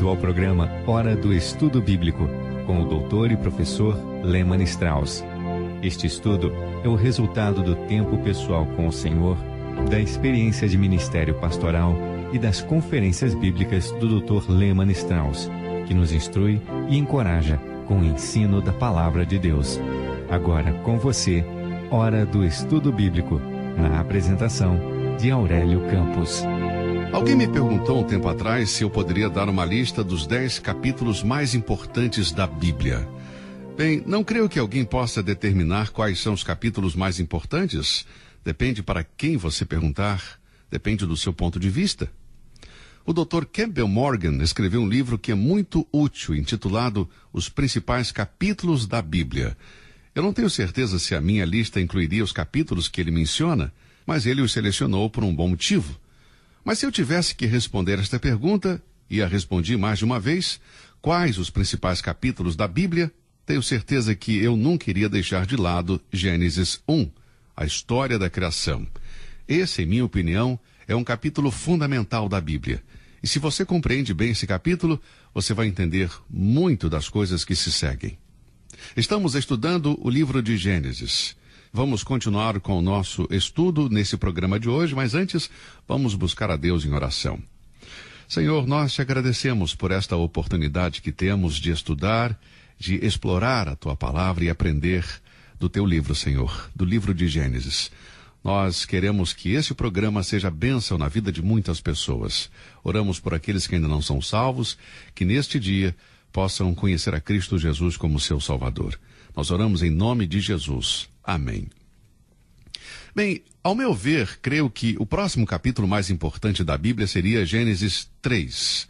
Bem-vindo ao programa Hora do Estudo Bíblico, com o doutor e professor Lehmann Strauss. Este estudo é o resultado do tempo pessoal com o Senhor, da experiência de ministério pastoral e das conferências bíblicas do Dr. Lehmann Strauss, que nos instrui e encoraja com o ensino da Palavra de Deus. Agora com você, Hora do Estudo Bíblico, na apresentação de Aurélio Campos. Alguém me perguntou um tempo atrás se eu poderia dar uma lista dos 10 capítulos mais importantes da Bíblia. Bem, não creio que alguém possa determinar quais são os capítulos mais importantes. Depende para quem você perguntar, depende do seu ponto de vista. O Dr. Campbell Morgan escreveu um livro que é muito útil, intitulado Os Principais Capítulos da Bíblia. Eu não tenho certeza se a minha lista incluiria os capítulos que ele menciona, mas ele os selecionou por um bom motivo. Mas se eu tivesse que responder esta pergunta, e a respondi mais de uma vez, quais os principais capítulos da Bíblia, tenho certeza que eu nunca iria deixar de lado Gênesis 1, a história da criação. Esse, em minha opinião, é um capítulo fundamental da Bíblia. E se você compreende bem esse capítulo, você vai entender muito das coisas que se seguem. Estamos estudando o livro de Gênesis. Vamos continuar com o nosso estudo nesse programa de hoje, mas antes, vamos buscar a Deus em oração. Senhor, nós te agradecemos por esta oportunidade que temos de estudar, de explorar a Tua Palavra e aprender do Teu livro, Senhor, do livro de Gênesis. Nós queremos que esse programa seja bênção na vida de muitas pessoas. Oramos por aqueles que ainda não são salvos, que neste dia possam conhecer a Cristo Jesus como seu Salvador. Nós oramos em nome de Jesus. Amém. Bem, ao meu ver, creio que o próximo capítulo mais importante da Bíblia seria Gênesis 3.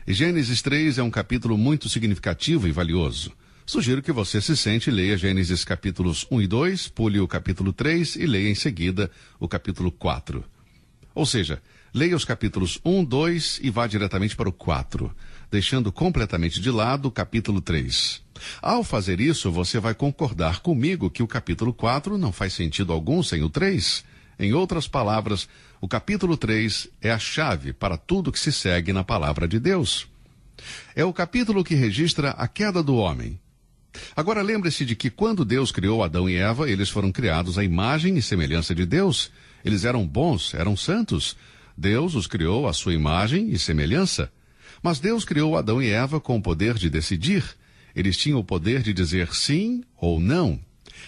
E Gênesis 3 é um capítulo muito significativo e valioso. Sugiro que você se sente e leia Gênesis capítulos 1 e 2, pule o capítulo 3 e leia em seguida o capítulo 4. Ou seja, leia os capítulos 1, 2 e vá diretamente para o 4, deixando completamente de lado o capítulo 3. Ao fazer isso, você vai concordar comigo que o capítulo 4 não faz sentido algum sem o 3. Em outras palavras, o capítulo 3 é a chave para tudo que se segue na palavra de Deus. É o capítulo que registra a queda do homem. Agora lembre-se de que quando Deus criou Adão e Eva, eles foram criados à imagem e semelhança de Deus. Eles eram bons, eram santos. Deus os criou à sua imagem e semelhança. Mas Deus criou Adão e Eva com o poder de decidir. Eles tinham o poder de dizer sim ou não.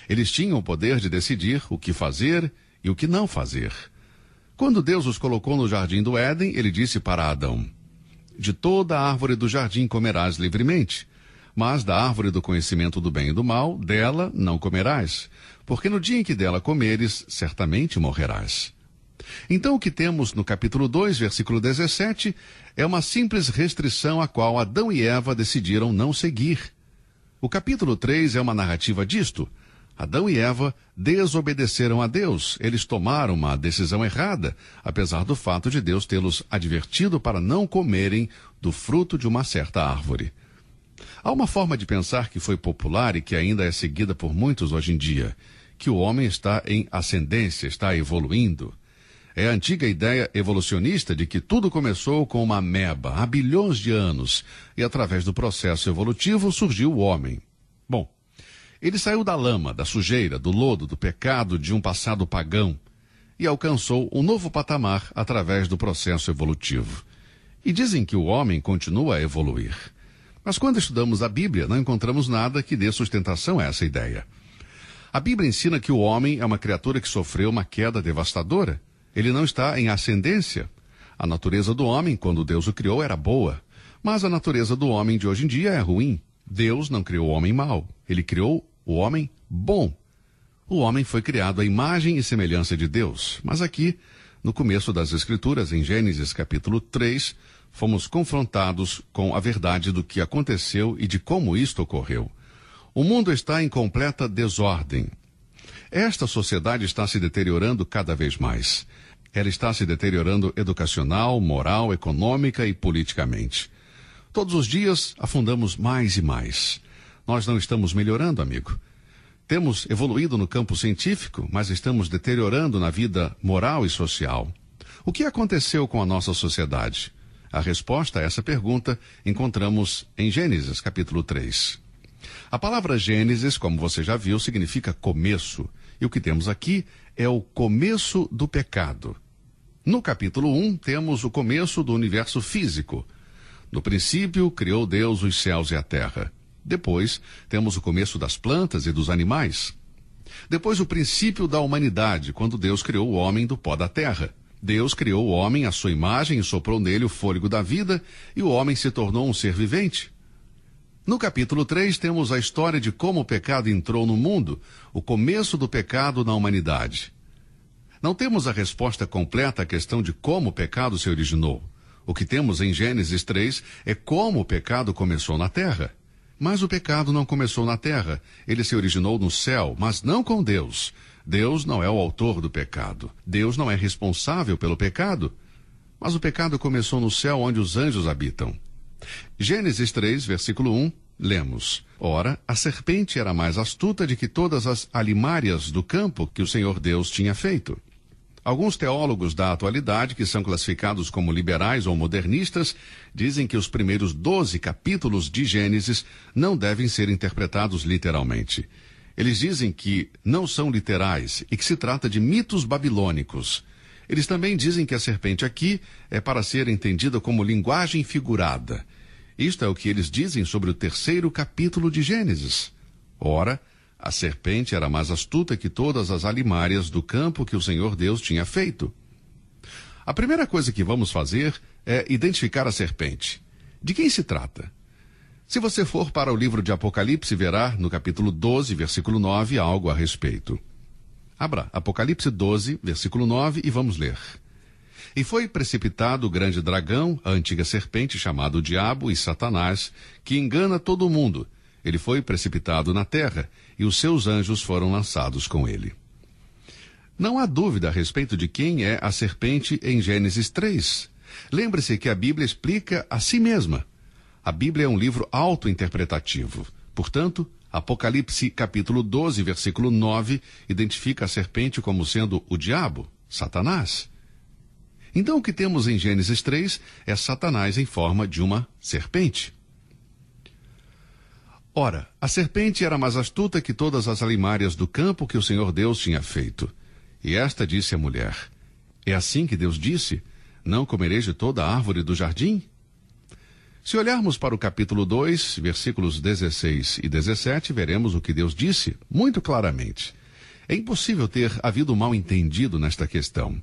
Eles tinham o poder de decidir o que fazer e o que não fazer. Quando Deus os colocou no jardim do Éden, ele disse para Adão: de toda a árvore do jardim comerás livremente, mas da árvore do conhecimento do bem e do mal, dela não comerás, porque no dia em que dela comeres, certamente morrerás. Então o que temos no capítulo 2, versículo 17, é uma simples restrição a qual Adão e Eva decidiram não seguir. O capítulo 3 é uma narrativa disto. Adão e Eva desobedeceram a Deus. Eles tomaram uma decisão errada, apesar do fato de Deus tê-los advertido para não comerem do fruto de uma certa árvore. Há uma forma de pensar que foi popular e que ainda é seguida por muitos hoje em dia, que o homem está em ascendência, está evoluindo. É a antiga ideia evolucionista de que tudo começou com uma ameba há bilhões de anos e através do processo evolutivo surgiu o homem. Bom, ele saiu da lama, da sujeira, do lodo, do pecado de um passado pagão e alcançou um novo patamar através do processo evolutivo. E dizem que o homem continua a evoluir. Mas quando estudamos a Bíblia, não encontramos nada que dê sustentação a essa ideia. A Bíblia ensina que o homem é uma criatura que sofreu uma queda devastadora. Ele não está em ascendência. A natureza do homem, quando Deus o criou, era boa. Mas a natureza do homem de hoje em dia é ruim. Deus não criou o homem mau. Ele criou o homem bom. O homem foi criado à imagem e semelhança de Deus. Mas aqui, no começo das Escrituras, em Gênesis capítulo 3, fomos confrontados com a verdade do que aconteceu e de como isto ocorreu. O mundo está em completa desordem. Esta sociedade está se deteriorando cada vez mais. Ela está se deteriorando educacional, moral, econômica e politicamente. Todos os dias afundamos mais e mais. Nós não estamos melhorando, amigo. Temos evoluído no campo científico, mas estamos deteriorando na vida moral e social. O que aconteceu com a nossa sociedade? A resposta a essa pergunta encontramos em Gênesis, capítulo 3. A palavra Gênesis, como você já viu, significa começo. E o que temos aqui é o começo do pecado. No capítulo 1, temos o começo do universo físico. No princípio, criou Deus os céus e a terra. Depois, temos o começo das plantas e dos animais. Depois, o princípio da humanidade, quando Deus criou o homem do pó da terra. Deus criou o homem à sua imagem e soprou nele o fôlego da vida, e o homem se tornou um ser vivente. No capítulo 3, temos a história de como o pecado entrou no mundo, o começo do pecado na humanidade. Não temos a resposta completa à questão de como o pecado se originou. O que temos em Gênesis 3 é como o pecado começou na terra. Mas o pecado não começou na terra. Ele se originou no céu, mas não com Deus. Deus não é o autor do pecado. Deus não é responsável pelo pecado. Mas o pecado começou no céu, onde os anjos habitam. Gênesis 3, versículo 1, lemos: Ora, a serpente era mais astuta de que todas as alimárias do campo que o Senhor Deus tinha feito. Alguns teólogos da atualidade, que são classificados como liberais ou modernistas, dizem que os primeiros 12 capítulos de Gênesis não devem ser interpretados literalmente. Eles dizem que não são literais e que se trata de mitos babilônicos. Eles também dizem que a serpente aqui é para ser entendida como linguagem figurada. Isto é o que eles dizem sobre o 3º capítulo de Gênesis. Ora, a serpente era mais astuta que todas as alimárias do campo que o Senhor Deus tinha feito. A primeira coisa que vamos fazer é identificar a serpente. De quem se trata? Se você for para o livro de Apocalipse, verá no capítulo 12, versículo 9, algo a respeito. Abra Apocalipse 12, versículo 9, e vamos ler. E foi precipitado o grande dragão, a antiga serpente, chamado Diabo e Satanás, que engana todo o mundo. Ele foi precipitado na terra, e os seus anjos foram lançados com ele. Não há dúvida a respeito de quem é a serpente em Gênesis 3. Lembre-se que a Bíblia explica a si mesma. A Bíblia é um livro auto-interpretativo. Portanto, Apocalipse capítulo 12, versículo 9, identifica a serpente como sendo o diabo, Satanás. Então o que temos em Gênesis 3 é Satanás em forma de uma serpente. Ora, a serpente era mais astuta que todas as alimárias do campo que o Senhor Deus tinha feito. E esta disse à mulher: É assim que Deus disse: Não comereis de toda a árvore do jardim? Se olharmos para o capítulo 2, versículos 16 e 17, veremos o que Deus disse muito claramente. É impossível ter havido mal entendido nesta questão.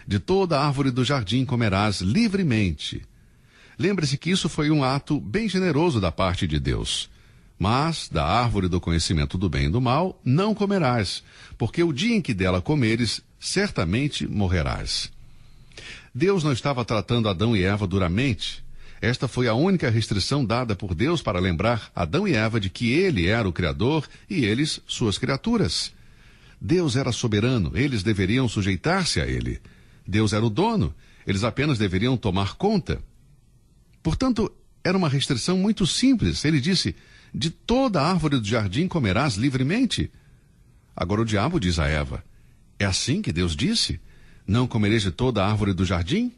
De toda a árvore do jardim comerás livremente. Lembre-se que isso foi um ato bem generoso da parte de Deus. Mas da árvore do conhecimento do bem e do mal não comerás, porque o dia em que dela comeres, certamente morrerás. Deus não estava tratando Adão e Eva duramente. Esta foi a única restrição dada por Deus para lembrar Adão e Eva de que ele era o Criador e eles suas criaturas. Deus era soberano, eles deveriam sujeitar-se a ele. Deus era o dono, eles apenas deveriam tomar conta. Portanto, era uma restrição muito simples. Ele disse: de toda a árvore do jardim comerás livremente. Agora o diabo diz a Eva: é assim que Deus disse? Não comereis de toda a árvore do jardim?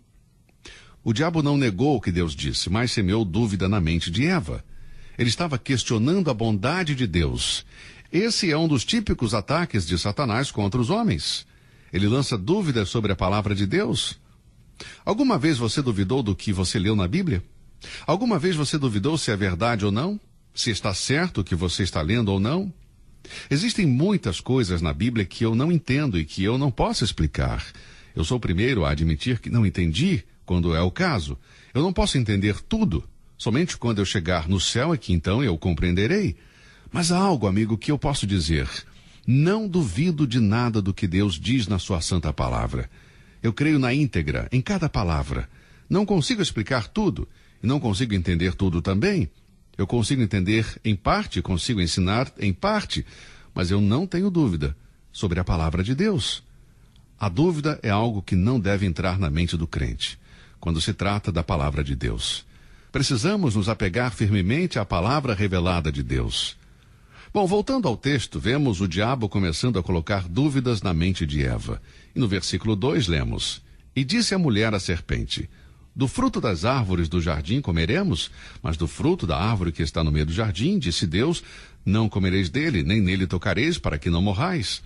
O diabo não negou o que Deus disse, mas semeou dúvida na mente de Eva. Ele estava questionando a bondade de Deus. Esse é um dos típicos ataques de Satanás contra os homens. Ele lança dúvidas sobre a palavra de Deus. Alguma vez você duvidou do que você leu na Bíblia? Alguma vez você duvidou se é verdade ou não? Se está certo o que você está lendo ou não? Existem muitas coisas na Bíblia que eu não entendo e que eu não posso explicar. Eu sou o primeiro a admitir que não entendi, quando é o caso. Eu não posso entender tudo. Somente quando eu chegar no céu é que então eu compreenderei. Mas há algo, amigo, que eu posso dizer. Não duvido de nada do que Deus diz na sua santa palavra. Eu creio na íntegra, em cada palavra. Não consigo explicar tudo, e não consigo entender tudo também. Eu consigo entender em parte, consigo ensinar em parte, mas eu não tenho dúvida sobre a palavra de Deus. A dúvida é algo que não deve entrar na mente do crente, quando se trata da palavra de Deus. Precisamos nos apegar firmemente à palavra revelada de Deus. Bom, voltando ao texto, vemos o diabo começando a colocar dúvidas na mente de Eva. E no versículo 2 lemos: E disse a mulher à serpente: Do fruto das árvores do jardim comeremos, mas do fruto da árvore que está no meio do jardim, disse Deus, não comereis dele, nem nele tocareis, para que não morrais.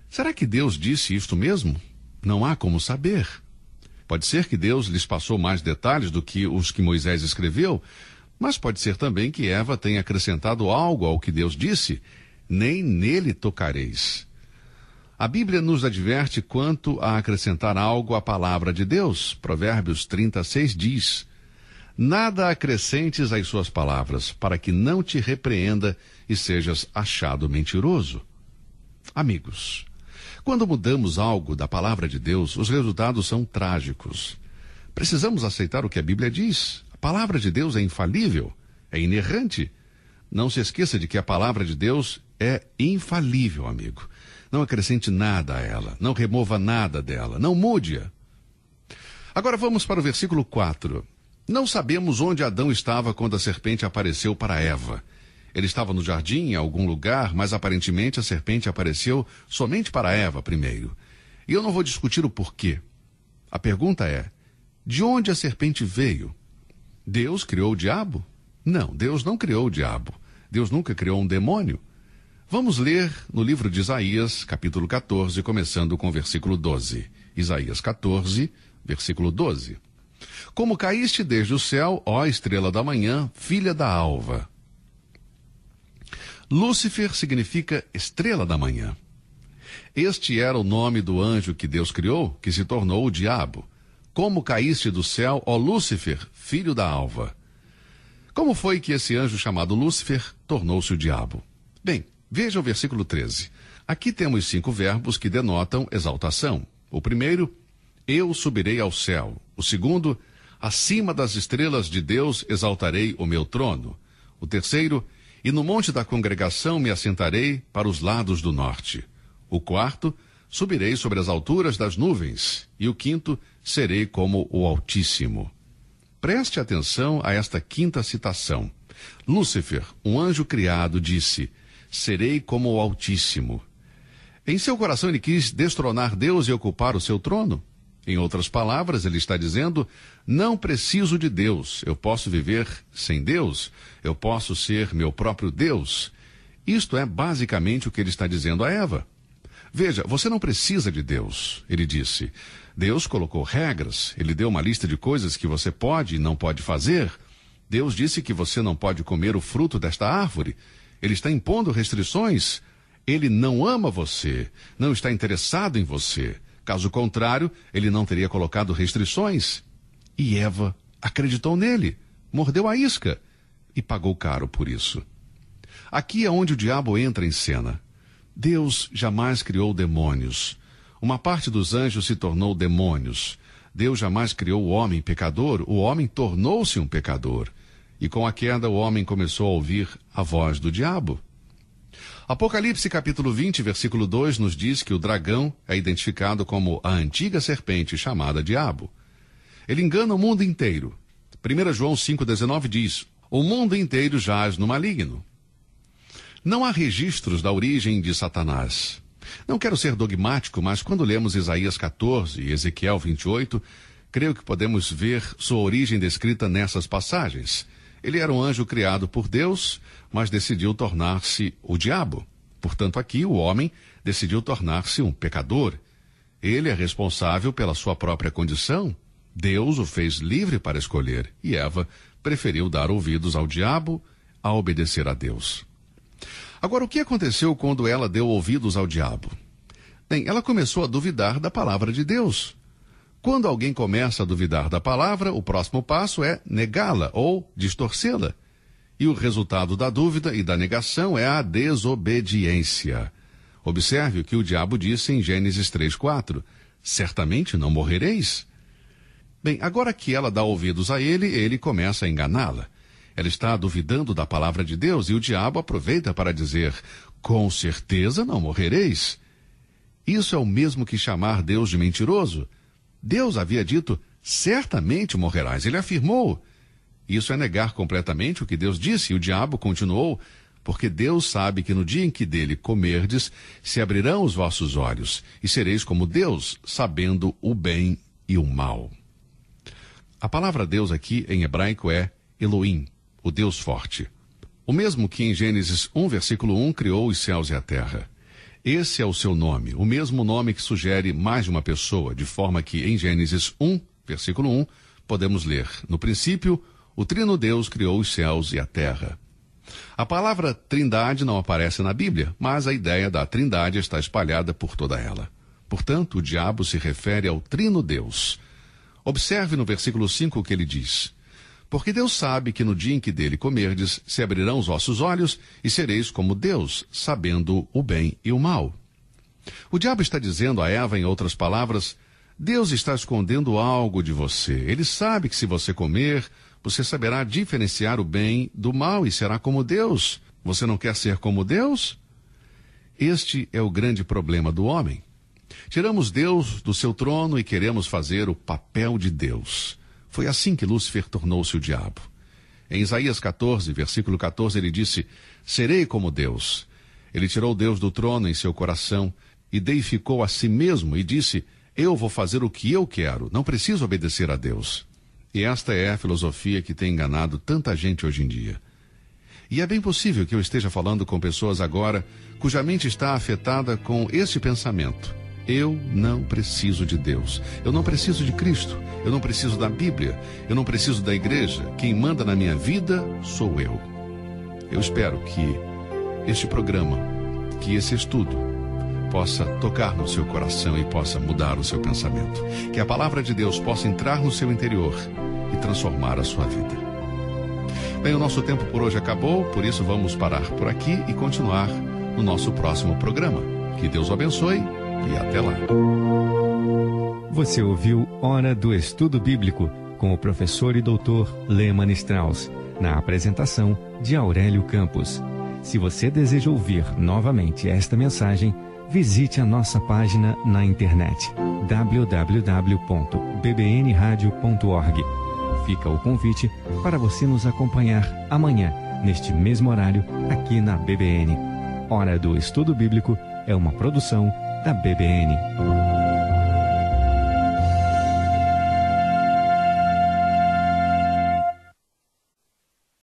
Será que Deus disse isto mesmo? Não há como saber. Pode ser que Deus lhes passou mais detalhes do que os que Moisés escreveu, mas pode ser também que Eva tenha acrescentado algo ao que Deus disse, nem nele tocareis. A Bíblia nos adverte quanto a acrescentar algo à palavra de Deus. Provérbios 36 diz, nada acrescentes às suas palavras, para que não te repreenda e sejas achado mentiroso. Amigos, quando mudamos algo da palavra de Deus, os resultados são trágicos. Precisamos aceitar o que a Bíblia diz. A palavra de Deus é infalível, é inerrante. Não se esqueça de que a palavra de Deus é infalível, amigo. Não acrescente nada a ela, não remova nada dela, não mude-a. Agora vamos para o versículo 4. Não sabemos onde Adão estava quando a serpente apareceu para Eva. Ele estava no jardim, em algum lugar, mas aparentemente a serpente apareceu somente para Eva primeiro. E eu não vou discutir o porquê. A pergunta é, de onde a serpente veio? Deus criou o diabo? Não, Deus não criou o diabo. Deus nunca criou um demônio. Vamos ler no livro de Isaías, capítulo 14, começando com o versículo 12. Isaías 14, versículo 12. Como caíste desde o céu, ó estrela da manhã, filha da alva. Lúcifer significa estrela da manhã. Este era o nome do anjo que Deus criou, que se tornou o diabo. Como caíste do céu, ó Lúcifer, filho da alva. Como foi que esse anjo chamado Lúcifer tornou-se o diabo? Bem, veja o versículo 13. Aqui temos 5 verbos que denotam exaltação. O primeiro, eu subirei ao céu. O segundo, acima das estrelas de Deus exaltarei o meu trono. O terceiro, e no monte da congregação me assentarei para os lados do norte. O quarto, subirei sobre as alturas das nuvens. E o quinto, serei como o Altíssimo. Preste atenção a esta quinta citação. Lúcifer, um anjo criado, disse, serei como o Altíssimo. Em seu coração ele quis destronar Deus e ocupar o seu trono. Em outras palavras, ele está dizendo, não preciso de Deus, eu posso viver sem Deus, eu posso ser meu próprio Deus. Isto é basicamente o que ele está dizendo a Eva. Veja, você não precisa de Deus, ele disse. Deus colocou regras, ele deu uma lista de coisas que você pode e não pode fazer. Deus disse que você não pode comer o fruto desta árvore. Ele está impondo restrições. Ele não ama você, não está interessado em você. Caso contrário, ele não teria colocado restrições. E Eva acreditou nele, mordeu a isca e pagou caro por isso. Aqui é onde o diabo entra em cena. Deus jamais criou demônios. Uma parte dos anjos se tornou demônios. Deus jamais criou o homem pecador, o homem tornou-se um pecador. E com a queda o homem começou a ouvir a voz do diabo. Apocalipse capítulo 20, versículo 2 nos diz que o dragão é identificado como a antiga serpente chamada diabo. Ele engana o mundo inteiro. 1 João 5,19 diz, o mundo inteiro jaz no maligno. Não há registros da origem de Satanás. Não quero ser dogmático, mas quando lemos Isaías 14 e Ezequiel 28, creio que podemos ver sua origem descrita nessas passagens. Ele era um anjo criado por Deus, mas decidiu tornar-se o diabo. Portanto, aqui o homem decidiu tornar-se um pecador. Ele é responsável pela sua própria condição. Deus o fez livre para escolher, e Eva preferiu dar ouvidos ao diabo a obedecer a Deus. Agora, o que aconteceu quando ela deu ouvidos ao diabo? Bem, ela começou a duvidar da palavra de Deus. Quando alguém começa a duvidar da palavra, o próximo passo é negá-la ou distorcê-la. E o resultado da dúvida e da negação é a desobediência. Observe o que o diabo disse em Gênesis 3:4. Certamente não morrereis. Bem, agora que ela dá ouvidos a ele, ele começa a enganá-la. Ela está duvidando da palavra de Deus e o diabo aproveita para dizer, com certeza não morrereis. Isso é o mesmo que chamar Deus de mentiroso. Deus havia dito, certamente morrerás. Ele afirmou. Isso é negar completamente o que Deus disse. E o diabo continuou, porque Deus sabe que no dia em que dele comerdes, se abrirão os vossos olhos, e sereis como Deus, sabendo o bem e o mal. A palavra Deus aqui em hebraico é Elohim, o Deus forte. O mesmo que em Gênesis 1, versículo 1, criou os céus e a terra. Esse é o seu nome, o mesmo nome que sugere mais de uma pessoa, de forma que em Gênesis 1, versículo 1, podemos ler: no princípio, o Trino Deus criou os céus e a terra. A palavra trindade não aparece na Bíblia, mas a ideia da trindade está espalhada por toda ela. Portanto, o diabo se refere ao Trino Deus. Observe no versículo 5 o que ele diz: porque Deus sabe que no dia em que dele comerdes, se abrirão os vossos olhos e sereis como Deus, sabendo o bem e o mal. O diabo está dizendo a Eva, em outras palavras, Deus está escondendo algo de você. Ele sabe que se você comer, você saberá diferenciar o bem do mal e será como Deus. Você não quer ser como Deus? Este é o grande problema do homem. Tiramos Deus do seu trono e queremos fazer o papel de Deus. Foi assim que Lúcifer tornou-se o diabo. Em Isaías 14, versículo 14, ele disse: serei como Deus. Ele tirou Deus do trono em seu coração e deificou a si mesmo e disse: eu vou fazer o que eu quero, não preciso obedecer a Deus. E esta é a filosofia que tem enganado tanta gente hoje em dia. E é bem possível que eu esteja falando com pessoas agora cuja mente está afetada com este pensamento: eu não preciso de Deus, eu não preciso de Cristo, eu não preciso da Bíblia, eu não preciso da igreja, quem manda na minha vida sou eu. Eu espero que este programa, que esse estudo, possa tocar no seu coração e possa mudar o seu pensamento. Que a palavra de Deus possa entrar no seu interior e transformar a sua vida. Bem, o nosso tempo por hoje acabou, por isso vamos parar por aqui e continuar no nosso próximo programa. Que Deus o abençoe e até lá. Você ouviu Hora do Estudo Bíblico com o professor e doutor Leman Strauss, na apresentação de Aurélio Campos. Se você deseja ouvir novamente esta mensagem, visite a nossa página na internet www.bbnradio.org. Fica o convite para você nos acompanhar amanhã, neste mesmo horário, aqui na BBN. Hora do Estudo Bíblico é uma produção da BBN.